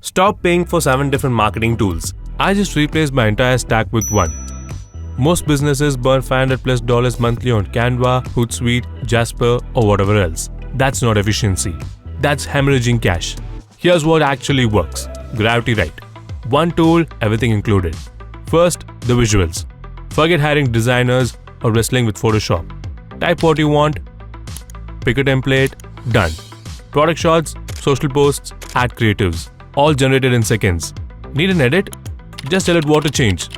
Stop paying for 7 different marketing tools. I just replaced my entire stack with one. Most businesses burn $500+ monthly on Canva, Hootsuite, Jasper, or whatever else. That's not efficiency. That's hemorrhaging cash. Here's what actually works. GravityWrite. One tool, everything included. First, the visuals. Forget hiring designers or wrestling with Photoshop. Type what you want, pick a template, done. Product shots, social posts, ad creatives. All generated in seconds. Need an edit? Just tell it what to change.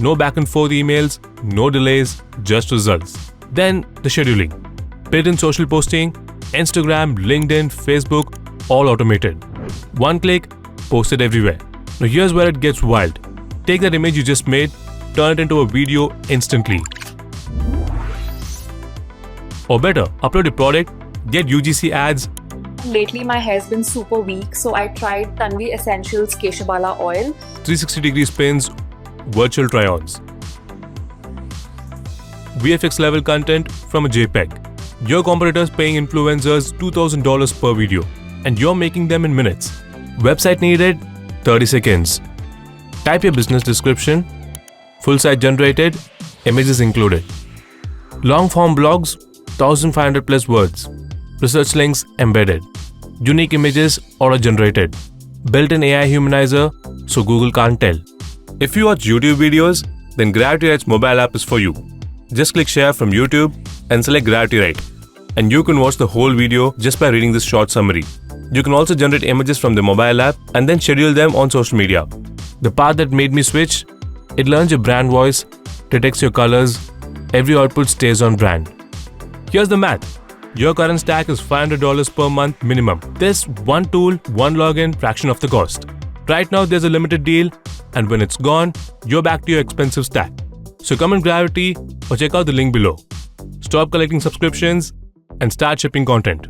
No back and forth emails, no delays, just results. Then the scheduling. Paid in social posting, Instagram, LinkedIn, Facebook, all automated. One click, post it everywhere. Now here's where it gets wild. Take that image you just made, turn it into a video instantly. Or better, upload your product, get UGC ads. Lately my hair's been super weak, so I tried Tanvi Essentials Keshabala oil. 360-degree spins, virtual try-ons. VFX level content from a JPEG. Your competitors paying influencers $2,000 per video, and you're making them in minutes. Website needed, 30 seconds. Type your business description, full site generated, images included. Long form blogs, 1,500+ words. Research links embedded. Unique images auto-generated. Built-in AI humanizer, so Google can't tell. If you watch YouTube videos, then GravityWrite's mobile app is for you. Just click share from YouTube and select GravityWrite. And you can watch the whole video just by reading this short summary. You can also generate images from the mobile app and then schedule them on social media. The part that made me switch, it learns your brand voice, detects your colors, every output stays on brand. Here's the math. Your current stack is $500 per month minimum. This one tool, one login, fraction of the cost. Right now there's a limited deal, and when it's gone, you're back to your expensive stack. So come on Gravity or check out the link below. Stop collecting subscriptions and start shipping content.